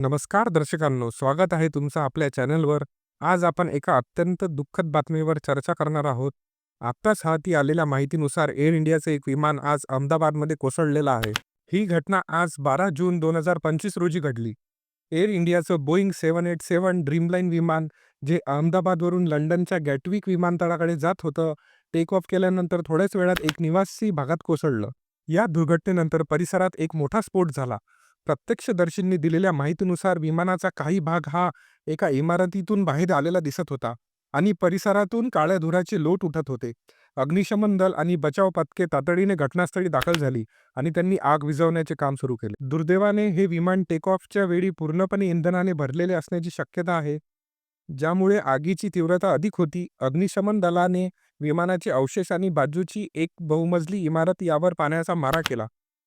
नमस्कार दर्शकांनो, स्वागत आहे तुमचं आपल्या चॅनलवर. आज आपण एका अत्यंत दुःखद बातमीवर चर्चा करणार आहोत. आत्ताच हाती आलेल्या माहितीनुसार एअर इंडियाचं एक विमान आज अहमदाबादमध्ये कोसळलेलं आहे. ही घटना आज 12 जून 2025 रोजी घडली. एअर इंडियाचं बोईंग 787 ड्रीमलाईन विमान जे अहमदाबादवरून लंडनच्या गॅटविक विमानतळाकडे जात होतं, टेक ऑफ केल्यानंतर थोड्याच वेळात एक निवासी भागात कोसळलं. या दुर्घटनेनंतर परिसरात एक मोठा स्फोट झाला. प्रत्यक्षदर्शींनी दिलेल्या माहितीनुसार विमानाचा काही भाग हा एका इमारतीतून बाहेर आलेला दिसत होता आणि परिसरातून काळ्या धुराचे लोट उठत होते. अग्निशमन दल आणि बचाव पथके तातडीने घटनास्थळी दाखल झाली आणि त्यांनी आग विझवण्याचे काम सुरू केले. दुर्दैवाने हे विमान टेक ऑफच्या वेळी पूर्णपणे इंधनाने भरलेले असण्याची शक्यता आहे, ज्यामुळे आगीची तीव्रता अधिक होती. अग्निशमन दलाने विमानाचे अवशेष आणि बाजूची एक बहुमजली इमारत यावर पाण्याचा मारा केला.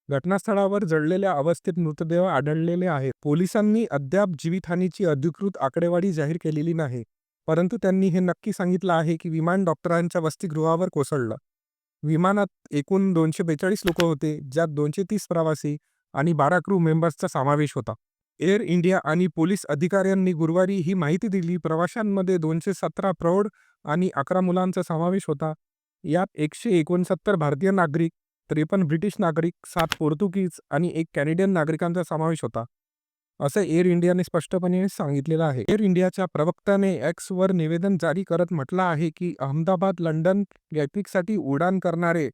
घटनास्थळावर जळलेल्या अवस्थेत मृतदेह आढळलेले आहेत. पोलिसांनी अद्याप जीवितहानीची अधिकृत आकडेवारी जाहीर केलेली नाही, परंतु त्यांनी हे नक्की सांगितलं आहे की विमान डॉक्टरांच्या वसतिगृहावर कोसळलं. विमानात एकूण 242 लोक होते, ज्यात 230 प्रवासी आणि 12 क्रू मेंबर्सचा समावेश होता. एअर इंडिया आणि पोलीस अधिकाऱ्यांनी गुरुवारी ही माहिती दिली. प्रवाशांमध्ये 217 प्रौढ आणि 11 मुलांचा समावेश होता. यात 169 भारतीय नागरिक, 53 ब्रिटिश नागरिक, 7 पोर्तुगीज आणि 1 कॅनेडियन नागरिकांचा समावेश होता, असं एअर इंडियाने स्पष्टपणे सांगितलेलं आहे. एअर इंडियाच्या प्रवक्त्याने एक्सवर निवेदन जारी करत म्हटलं आहे की अहमदाबाद लंडन गॅटविकसाठी उड्डाण करणारे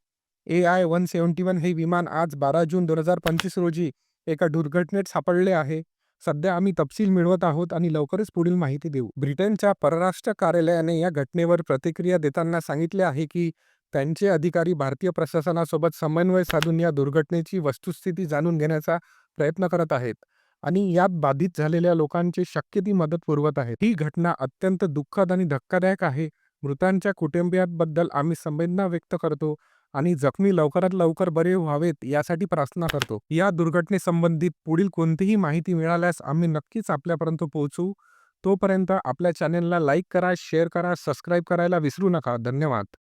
AI-171 हे विमान आज 12 जून 2025 रोजी एका दुर्घटनेत सापडले आहे. सध्या आम्ही तपशील मिळवत आहोत आणि लवकरच पुढील माहिती देऊ. ब्रिटनच्या परराष्ट्र कार्यालयाने या घटनेवर प्रतिक्रिया देताना सांगितले आहे की त्यांचे अधिकारी भारतीय प्रशासनासोबत समन्वय साधून या दुर्घटनेची वस्तुस्थिती जाणून घेण्याचा प्रयत्न करत आहेत आणि यात बाधित झालेल्या लोकांची शक्य ती मदत पुरवत आहेत. ही घटना अत्यंत दुःखद आणि धक्कादायक आहे. मृतांच्या कुटुंबियांबद्दल आम्ही संवेदना व्यक्त करतो आणि जखमी लवकरात लवकर बरे व्हावेत यासाठी प्रार्थना करतो. या दुर्घटनेसंबंधित पुढील कोणतीही माहिती मिळाल्यास आम्ही नक्कीच आपल्यापर्यंत पोहोचवू. तोपर्यंत आपल्या चॅनेलला लाईक करा, शेअर करा, सबस्क्राईब करायला विसरू नका. धन्यवाद.